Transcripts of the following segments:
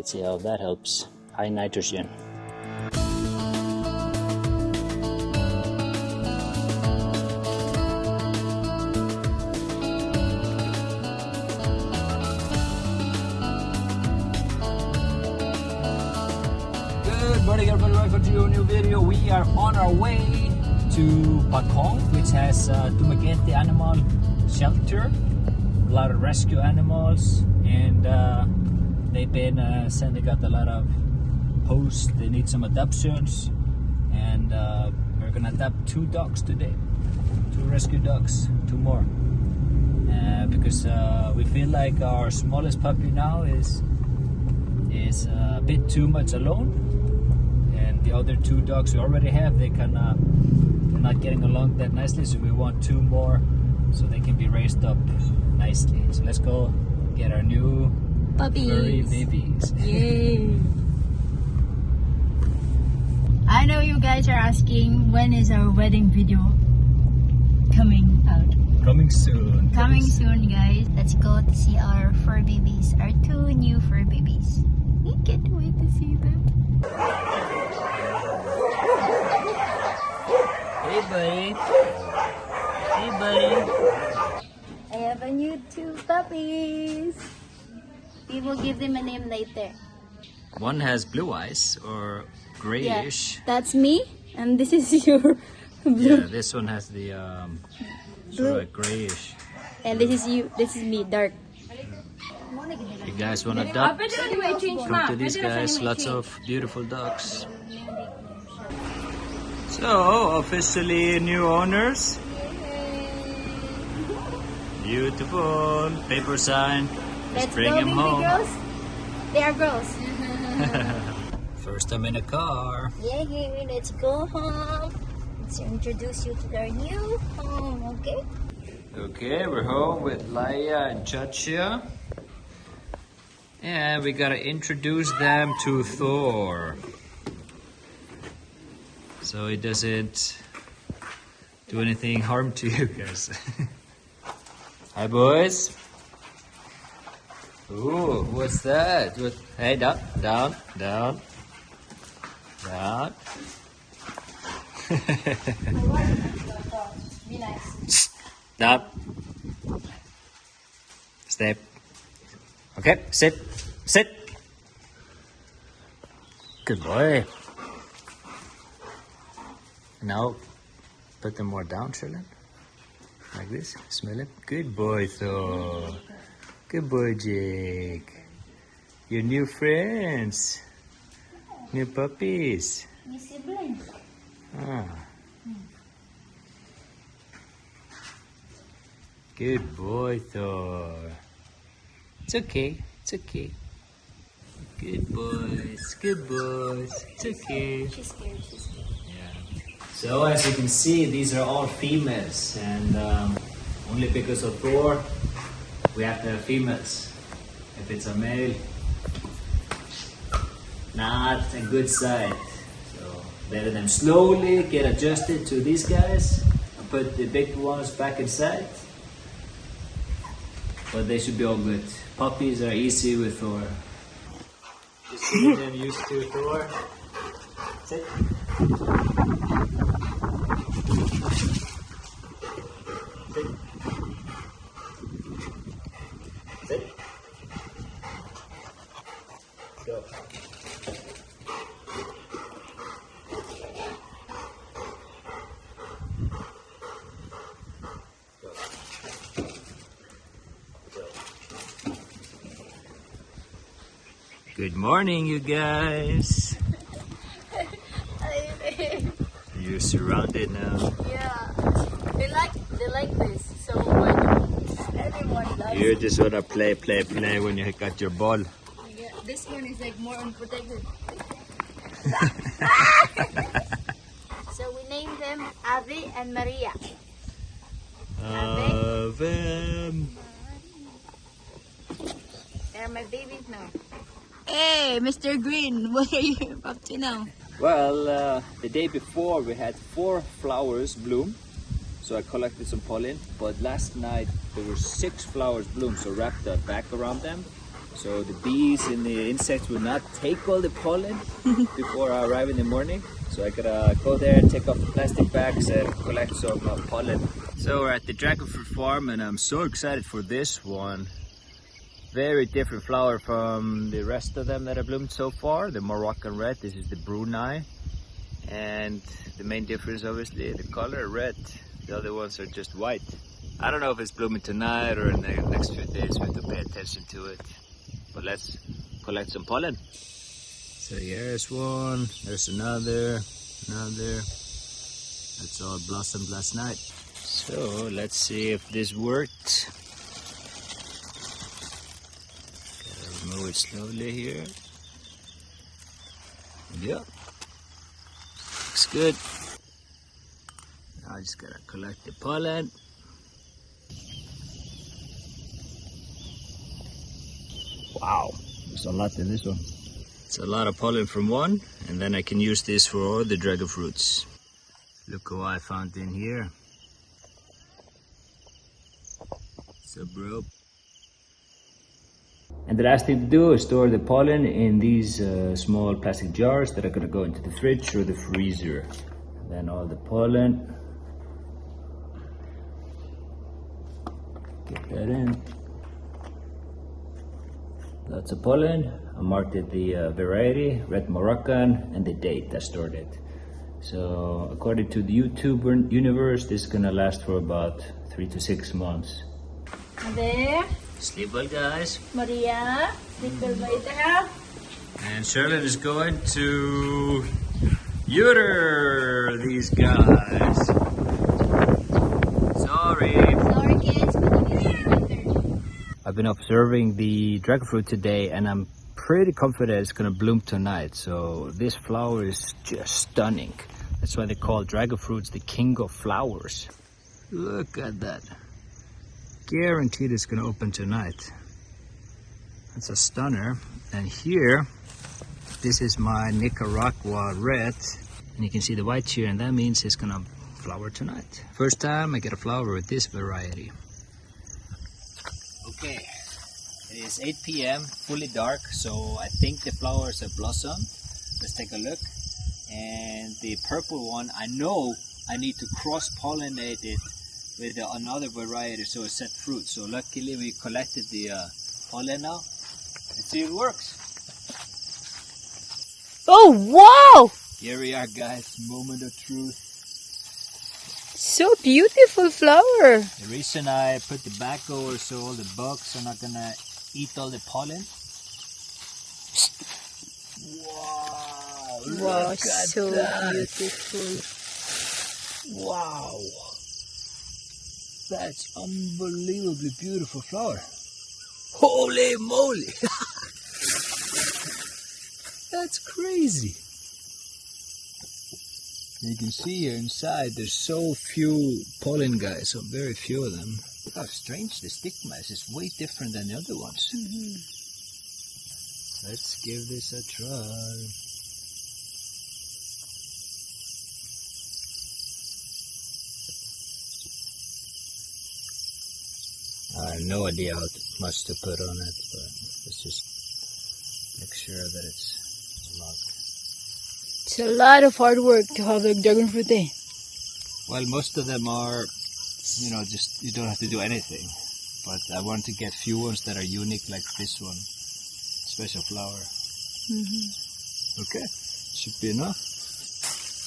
Let's see how that helps. High nitrogen. Good morning everybody, welcome to a new video. We are on our way to Bacong, which has Dumaguete animal shelter. A lot of rescue animals, and they've been saying they got a lot of posts. They need some adoptions, and we're gonna adopt 2 dogs today. 2 rescue dogs, 2 more. Because we feel like our smallest puppy now is a bit too much alone, and the other 2 dogs we already have, they're not getting along that nicely. So we want 2 more, so they can be raised up nicely. So let's go get our new puppies. Furry babies. Yay! I know you guys are asking, when is our wedding video coming out? Coming soon. Coming soon, guys. Let's go to see our fur babies, our 2 new fur babies. We can't wait to see them. Hey buddy. Hey buddy. I have a new 2 puppies. We will give them a name later. One has blue eyes or grayish. Yeah, that's me, and this is your blue. Yeah, this one has the sort of like grayish. And this is you. This is me, dark. You guys want to adopt? Come to these guys. Lots of beautiful dogs. So officially new owners. Beautiful paper sign. Let's bring them home. Girls. They are girls. First time in a car. Yay! Let's go home. Let's introduce you to our new home. Okay. Okay, we're home with Laia and Chacha. And we gotta introduce them to Thor, so it doesn't do anything harm to you guys. Hi boys. Ooh, what's that? What? Hey, down, down, down, down. Be nice. Down. Step. Okay, sit, sit. Good boy. Now, put them more down, Sherlyn. Like this. Smell it. Good boy, Thor. Good boy, Jake. Your new friends. New puppies. New siblings. Ah. Good boy, Thor. It's okay. It's okay. Good boys. Good boys. It's okay. She's scared. She's scared. Yeah. So as you can see, these are all females, and only because of Thor, we have to have females. If it's a male, not a good sight. So let them slowly get adjusted to these guys and put the big ones back inside. But they should be all good. Puppies are easy with Thor. Just getting them used to Thor. Sit. Sit. Sit. Go. Good morning, you guys. You're surrounded now. Yeah, they like this so much. Everyone loves. You just wanna play when you got your ball. Yeah, this one is like more unprotected. So we named them Ave and Maria. Ave. They're my babies now. Hey, Mr. Green, what are you up to now? Well, the day before we had 4 flowers bloom, so I collected some pollen. But last night there were 6 flowers bloom, so wrapped a bag around them. So the bees and the insects will not take all the pollen before I arrive in the morning. So I gotta go there and take off the plastic bags and collect some pollen. So we're at the dragon fruit farm and I'm so excited for this one. Very different flower from the rest of them that have bloomed so far. The Moroccan red, this is the Brunei. And the main difference obviously the color red. The other ones are just white. I don't know if it's blooming tonight or in the next few days. We have to pay attention to it. But let's collect some pollen. So here's one, there's another. That's all blossomed last night. So let's see if this worked. Gotta remove it slowly here. Yep. Looks good. Now I just gotta collect the pollen. Wow, there's a lot in this one. It's a lot of pollen from one, and then I can use this for all the dragon fruits. Look what I found in here. So bro. And the last thing to do is store the pollen in these small plastic jars that are gonna go into the fridge or the freezer. And then all the pollen. Get that in. Lots of pollen. I marked it the variety, red Moroccan, and the date I stored it. So according to the YouTube universe, this is gonna last for about 3 to 6 months. There, Sleep well, guys. Maria, Dumaguete. And Sherlyn is going to neuter these guys. Sorry. Sorry kids, but you need to winter. I've been observing the dragon fruit today and I'm pretty confident it's gonna bloom tonight. So this flower is just stunning. That's why they call dragon fruits the king of flowers. Look at that. Guaranteed it's gonna open tonight. That's a stunner. And here, this is my Nicaragua red. And you can see the white here, and that means it's gonna flower tonight. First time I get a flower with this variety. Okay, it is 8 p.m., fully dark, so I think the flowers have blossomed. Let's take a look. And the purple one, I know I need to cross-pollinate it with another variety so it set fruit. So luckily we collected the pollen now. Let's see if it works. Oh wow! Here we are, guys, moment of truth. So beautiful flower. The reason I put the back over so all the bugs are not gonna eat all the pollen. Wow! Wow, Look at so that. beautiful. Wow! That's unbelievably beautiful flower. Holy moly! That's crazy. You can see here inside there's so few pollen guys, so very few of them. How strange, the stigma is just way different than the other ones. Let's give this a try. I have no idea how much to put on it, but let's just make sure that it's locked. It's a lot of hard work to have the dragon fruit there. Well, most of them are, you know, just you don't have to do anything. But I want to get few ones that are unique like this one. Special flower. Okay, should be enough.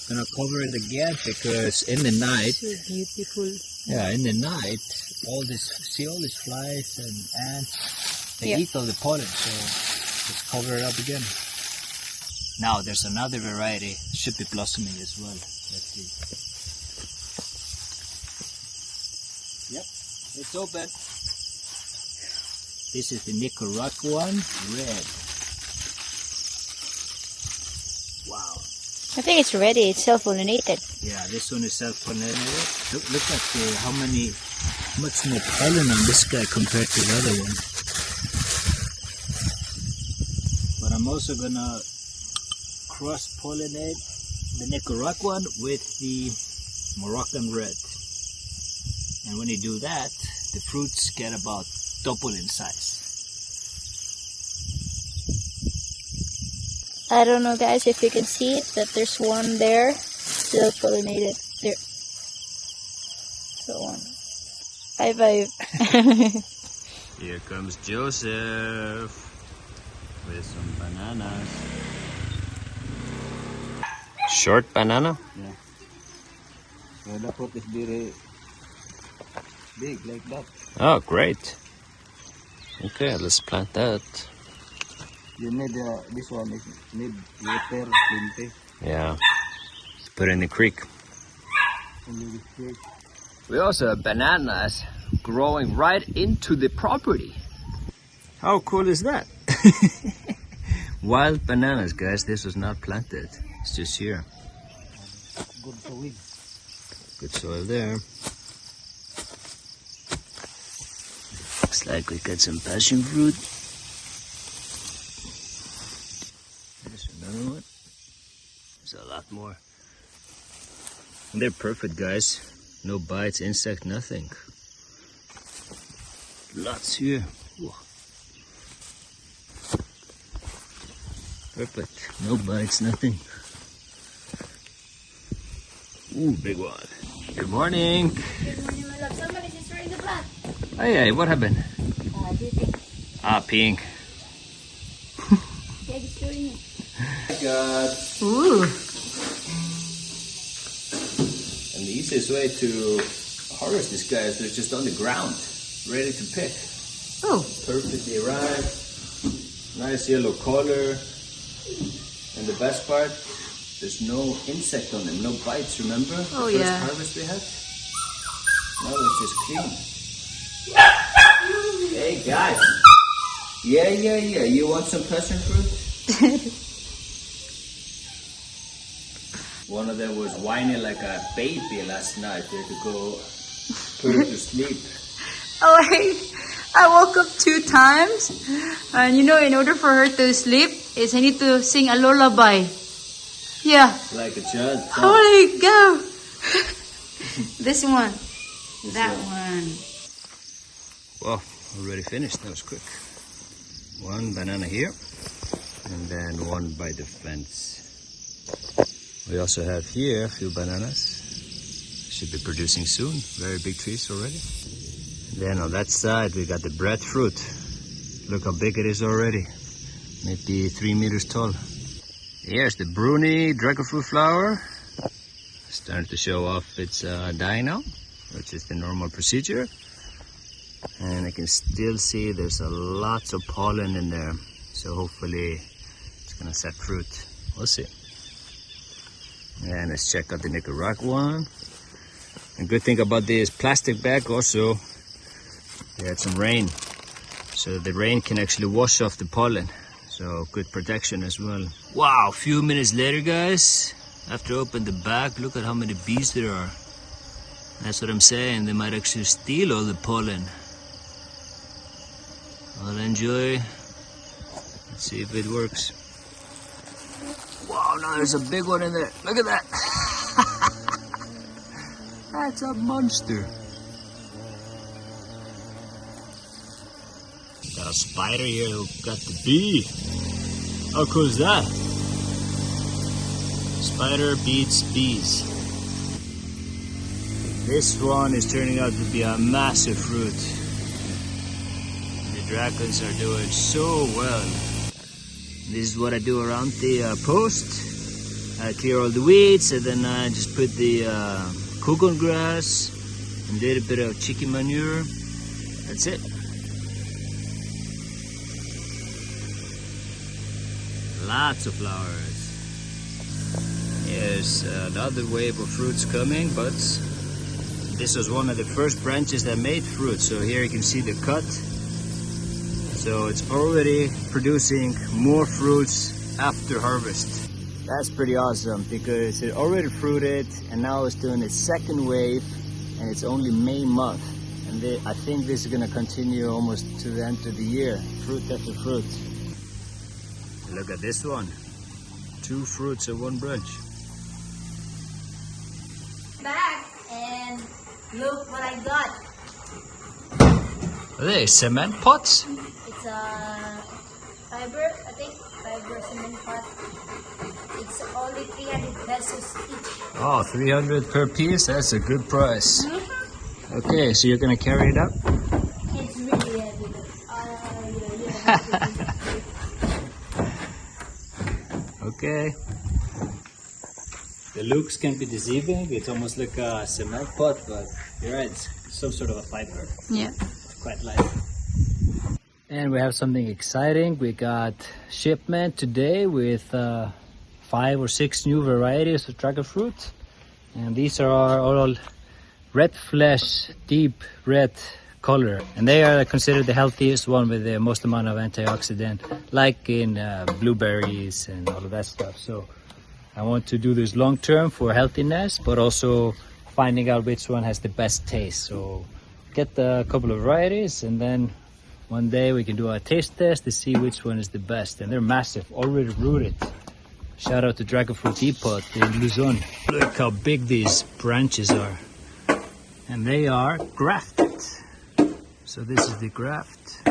Gonna cover it again because in the night, So beautiful. yeah, in the night, all this, see all these flies and ants, they Yeah. eat all the pollen, so let's cover it up again. Now there's another variety, should be blossoming as well. Let's see. Yep, it's open. This is the Nicaraguan red. Wow. I think it's ready. It's self-pollinated. Yeah, this one is self-pollinated. Look at how much more pollen on this guy compared to the other one. But I'm also gonna cross-pollinate the Nicaraguan with the Moroccan red. And when you do that, the fruits get about double in size. I don't know, guys, if you can see it, but there's one there still pollinated. There. So one. High five. Here comes Joseph with some bananas. Short banana? Yeah. So the fruit is very big like that. Oh, great. Okay, let's plant that. You need this one is need water plenty. Yeah. Put it in the creek. Only this creek. We also have bananas growing right into the property. How cool is that? Wild bananas, guys. This was not planted. It's just here. Good soil. Good soil there. Looks like we got some passion fruit. There's another one. There's a lot more. And they're perfect, guys. No bites, insect, nothing. Lots here. Whoa. Perfect. No bites, nothing. Ooh, big one. Good morning. Good morning, my love. Somebody's destroying the plant. Hey, what happened? Dating. Pink. Yeah, destroying it. God. Ooh. And the easiest way to harvest this guy is just on the ground, ready to pick. Oh. Perfectly ripe, nice yellow color, and the best part, there's no insect on them, no bites, remember? Oh, First yeah. harvest we had? Now it's just clean. Hey guys! Yeah, you want some passion fruit? One of them was whining like a baby last night. They had to go put her to sleep. Oh, I woke up 2 times. And you know, in order for her to sleep, I need to sing a lullaby. Yeah. Like a child. Holy go! This one. That one. Well, already finished. That was quick. One banana here, and then one by the fence. We also have here a few bananas. Should be producing soon. Very big trees already. Then on that side we got the breadfruit. Look how big it is already. Maybe 3 meters tall. Here's the Bruni dragon fruit flower. Starting to show off its dying now, which is the normal procedure. And I can still see there's a lots of pollen in there. So hopefully it's gonna set fruit. We'll see. And let's check out the Nicaragua one. A good thing about this plastic bag also, they had some rain. So the rain can actually wash off the pollen. So good protection as well. Wow, a few minutes later, guys, after I opened the bag, look at how many bees there are. That's what I'm saying, they might actually steal all the pollen. I'll enjoy. Let's see if it works. Wow, now there's a big one in there. Look at that. That's a monster. Got a spider here who got the bee. How cool is that? Spider beats bees. This one is turning out to be a massive fruit. The dragons are doing so well. This is what I do around the post. I clear all the weeds and then I just put the coconut grass and a little bit of chicken manure. That's it. Lots of flowers. Here's another wave of fruits coming, but this was one of the first branches that made fruit. So here you can see the cut. So it's already producing more fruits after harvest. That's pretty awesome because it already fruited and now it's doing its second wave and it's only May month. And I think this is going to continue almost to the end of the year, fruit after fruit. Look at this one. 2 fruits in one branch. Back and look what I got. Are they cement pots? It's a fiber, I think. Fiber It's only 300 pesos each. Oh, 300 per piece? That's a good price. Okay, so you're gonna carry it up? It's really heavy. Yeah. Okay. The looks can be deceiving. It's almost like a cement pot, but you're right, it's some sort of a fiber. Yeah. Quite light. And we have something exciting. We got shipment today with 5 or 6 new varieties of dragon fruit. And these are all red flesh, deep red color. And they are considered the healthiest one with the most amount of antioxidant, like in blueberries and all of that stuff. So I want to do this long term for healthiness, but also finding out which one has the best taste. So get a couple of varieties, and then one day we can do a taste test to see which one is the best. And they're massive, already rooted. Shout out to Dragon Fruit Depot in Luzon. Look how big these branches are. And they are grafted. So this is the graft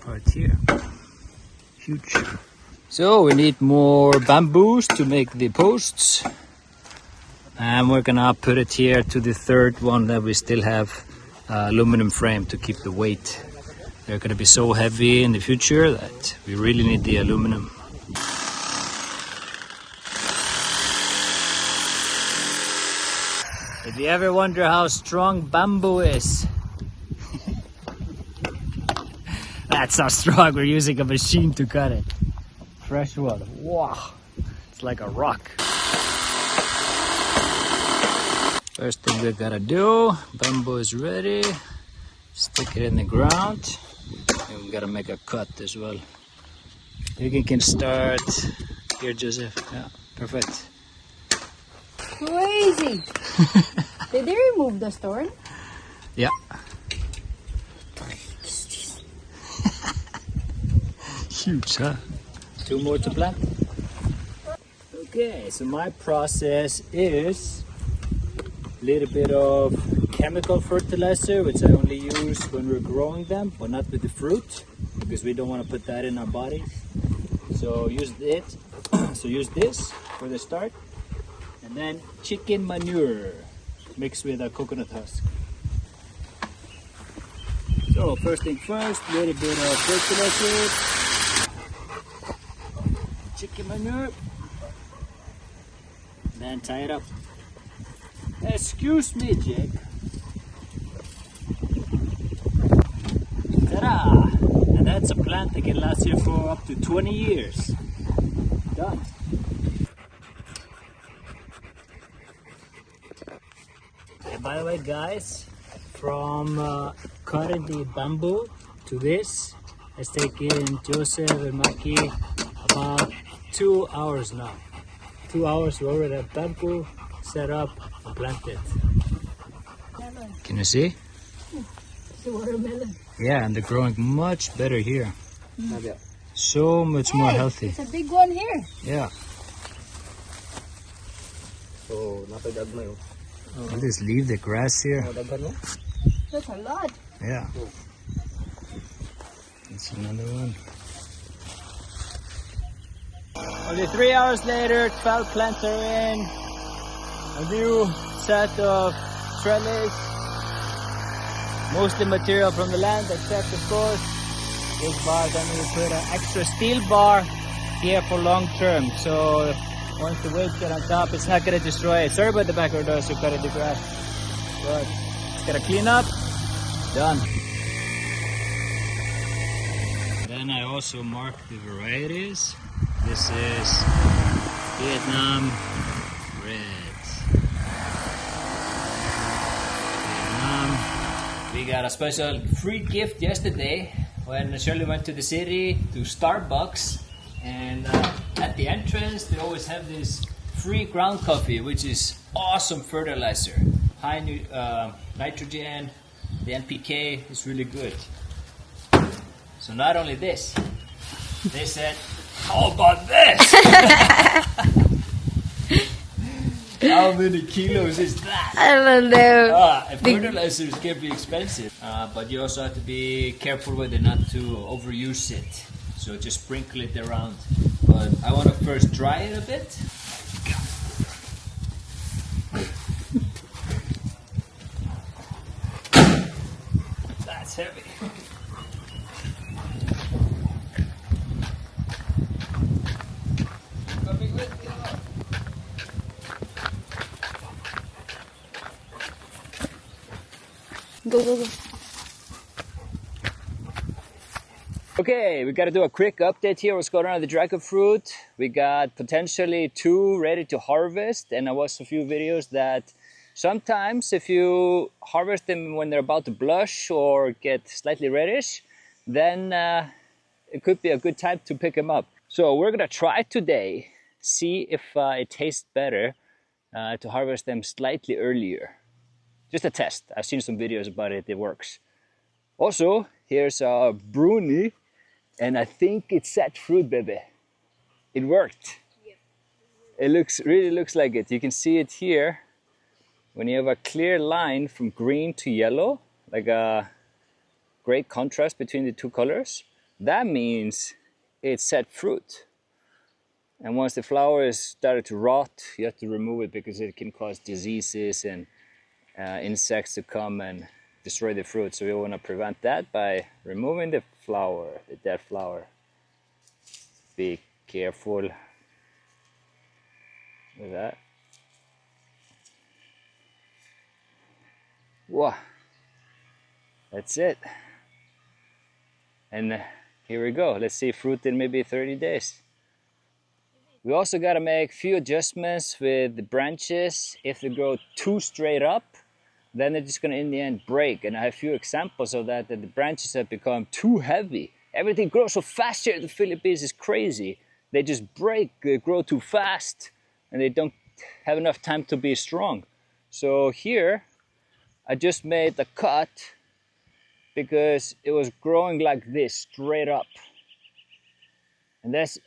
part here. Huge. So we need more bamboos to make the posts. And we're gonna put it here to the third one that we still have aluminum frame to keep the weight. They're gonna be so heavy in the future that we really need the aluminum. If you ever wonder how strong bamboo is, that's how strong. We're using a machine to cut it. Fresh one. Wow. It's like a rock. First thing we gotta do, bamboo is ready. Stick it in the ground. And we gotta make a cut as well. You can start here, Joseph. Yeah, perfect. Crazy. Did they remove the storm? Yeah. Huge, huh? 2 more to plant. Okay, so my process is a little bit of chemical fertilizer, which I only use when we're growing them, but not with the fruit, because we don't want to put that in our bodies. So use it. So use this for the start, and then chicken manure mixed with a coconut husk. So first thing first, a little bit of fertilizer. Chicken manure, then tie it up. Excuse me, Jake. Ta-da! And that's a plant that can last you for up to 20 years. Done. And by the way, guys, from cutting the bamboo to this, it's taken Joseph and Maki about 2 hours now. 2 hours we already have bamboo set up and planted. Can you see? It's a watermelon. Yeah, and they're growing much better here. So much more healthy. It's a big one here. Yeah. So, napagagmay. I'll just leave the grass here. That's a lot. Yeah. That's another one. Only 3 hours later, 12 plants are in. A new set of trellis. Mostly material from the land, except of course this bar. Then we put an extra steel bar here for long term. So once the weights get on top, it's not gonna destroy it. Sorry about the backward doors who cut the grass. But it's gotta clean up. Done. Then I also mark the varieties. This is Vietnam Red. Vietnam. We got a special free gift yesterday when Sherlyn went to the city to Starbucks, and at the entrance they always have this free ground coffee, which is awesome fertilizer, high nitrogen. The NPK is really good. So not only this, they said, how about this? How many kilos is that? I don't know. Fertilizers can be expensive, but you also have to be careful whether not to overuse it. So just sprinkle it around. But I want to first dry it a bit. That's heavy. Go, go, go. Okay, we got to do a quick update here. What's going on with the dragon fruit? We got potentially 2 ready to harvest, and I watched a few videos that sometimes if you harvest them when they're about to blush or get slightly reddish, then it could be a good time to pick them up. So we're gonna try today, see if it tastes better to harvest them slightly earlier. Just a test. I've seen some videos about it, it works. Also, here's a brownie. And I think it's set fruit, baby. It worked. Yeah. It really looks like it. You can see it here. When you have a clear line from green to yellow, like a great contrast between the 2 colors, that means it's set fruit. And once the flower is started to rot, you have to remove it because it can cause diseases and insects to come and destroy the fruit. So we want to prevent that by removing the flower, the dead flower. Be careful with that. Wow, that's it. And here we go. Let's see fruit in maybe 30 days. We also got to make a few adjustments with the branches. If they grow too straight up, then they're just going to in the end break. And I have a few examples of that the branches have become too heavy. Everything grows so fast here in the Philippines, is crazy. They just break, they grow too fast, and they don't have enough time to be strong. So here, I just made a cut because it was growing like this, straight up. And this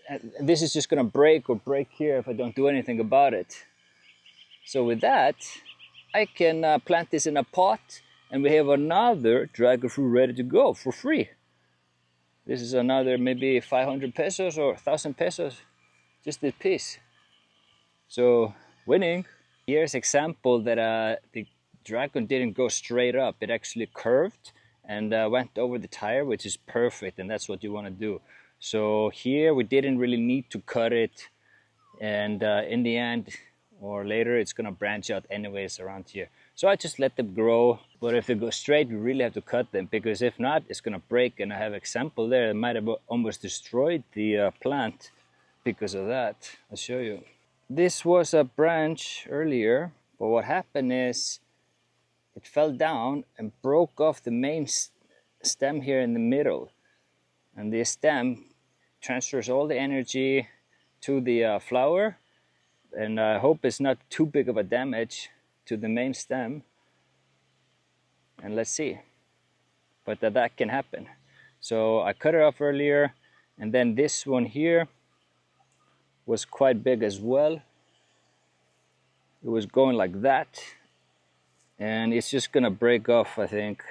is just going to break or break here if I don't do anything about it. So with that, I can plant this in a pot, and we have another dragon fruit ready to go for free. This is another maybe 500 pesos or 1,000 pesos, just this piece. So winning. Here's example that the dragon didn't go straight up. It actually curved and went over the tire, which is perfect, and that's what you want to do. So here we didn't really need to cut it, and in the end, or later, it's gonna branch out anyways around here. So I just let them grow, but if they go straight, we really have to cut them, because if not, it's gonna break. And I have an example there, it might have almost destroyed the plant because of that. I'll show you. This was a branch earlier, but what happened is it fell down and broke off the main stem here in the middle. And the stem transfers all the energy to the flower. And I hope it's not too big of a damage to the main stem. And let's see. But that can happen. So I cut it off earlier. And then this one here was quite big as well. It was going like that. And it's just going to break off, I think.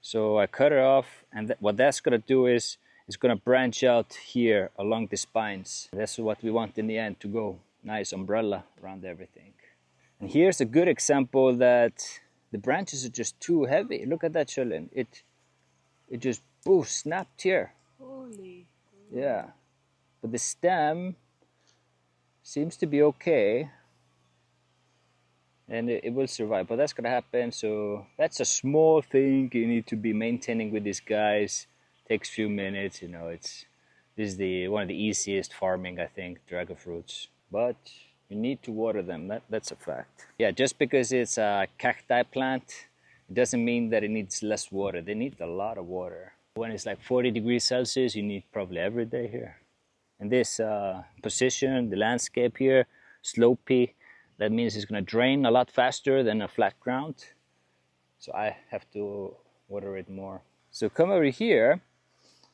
So I cut it off. And what that's going to do is it's going to branch out here along the spines. That's what we want in the end, to go. Nice umbrella around everything. And here's a good example that the branches are just too heavy. Look at that, Sherlyn. It just snapped here. Holy. Yeah. But the stem seems to be okay. And it will survive. But that's gonna happen. So that's a small thing you need to be maintaining with these guys. Takes a few minutes, you know. This is one of the easiest farming, I think, dragon fruits. But you need to water them, that's a fact. Yeah, just because it's a cacti plant, it doesn't mean that it needs less water. They need a lot of water. When it's like 40 degrees Celsius, you need probably every day here. And this position, the landscape here, slopey, that means it's gonna drain a lot faster than a flat ground. So I have to water it more. So come over here,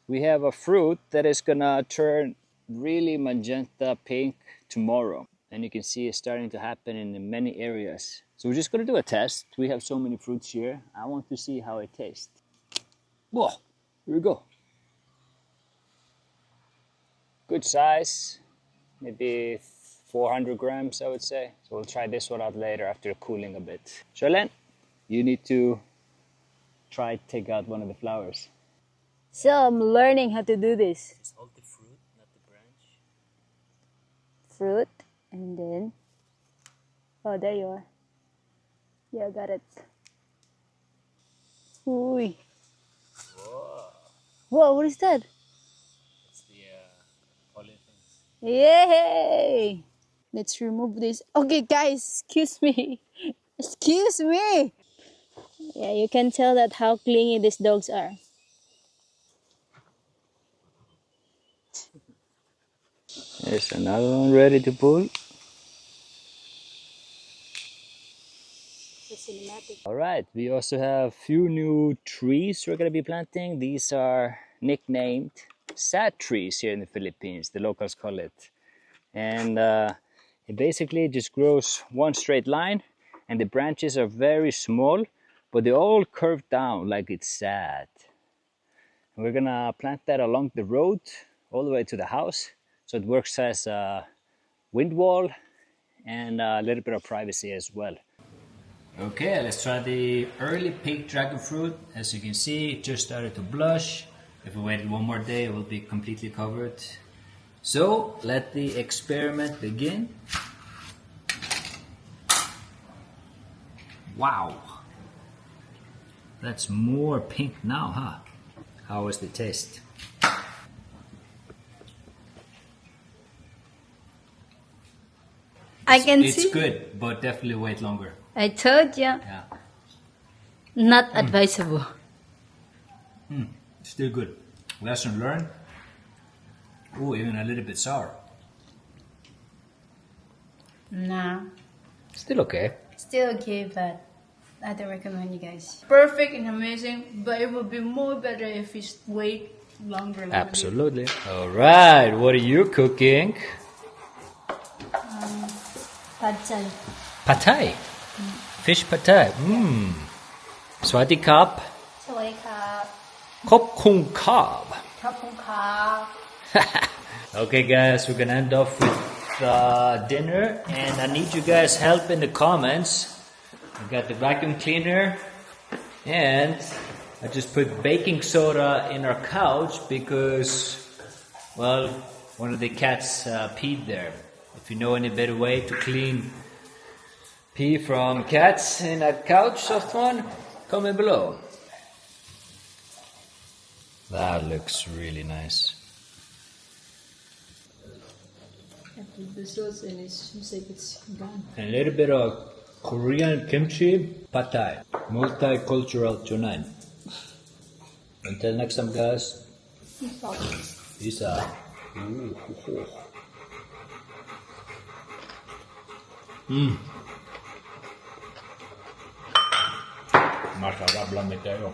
we have a fruit that is gonna turn really magenta pink tomorrow, and you can see it's starting to happen in many areas. So we're just going to do a test. We have so many fruits here. I want to see how it tastes. Whoa, here we go. good size, maybe 400 grams, I would say. So we'll try this one out later after cooling a bit. Sherlyn, you need to try to take out one of the flowers. So I'm learning how to do this. Just hold the fruit, not the branch. Fruit, and then, oh, there you are. Yeah, I got it. Ooh. Whoa. Whoa, what is that? It's the pollen things. Yay! Let's remove this. Okay, guys, excuse me. Excuse me. Yeah, you can tell that how clingy these dogs are. There's another one ready to pull. All right, we also have a few new trees we're going to be planting. These are nicknamed sad trees here in the Philippines, the locals call it. And it basically just grows one straight line, and the branches are very small, but they all curve down like it's sad. And we're gonna plant that along the road all the way to the house, so it works as a wind wall and a little bit of privacy as well. Okay, let's try the early pink dragon fruit. As you can see, it just started to blush. If we waited one more day, it will be completely covered. So let the experiment begin. Wow, that's more pink now, huh? How was the taste? I can It's see. good, but definitely wait longer. I told you. Yeah. Not advisable. Still good. Lesson learned. Oh, even a little bit sour. Nah. Still okay. Still okay, but I don't recommend you guys. Perfect and amazing, but it would be more better if you wait longer. Absolutely. All right, what are you cooking? Pad Thai. Pad Thai. Fish pad Thai. Sawasdee krap. สวัสดีครับ Khop khung krab. ขอบคุณครับ Okay, guys, we're gonna end off with dinner, and I need you guys' help in the comments. We got the vacuum cleaner, and I just put baking soda in our couch because, well, one of the cats peed there. If you know any better way to clean pee from cats in a couch, soft one, comment below. That looks really nice. The sauce and it seems like it's gone. And a little bit of Korean kimchi pad Thai. Multicultural tonight. Until next time, guys. Peace out. Masarap lang ito.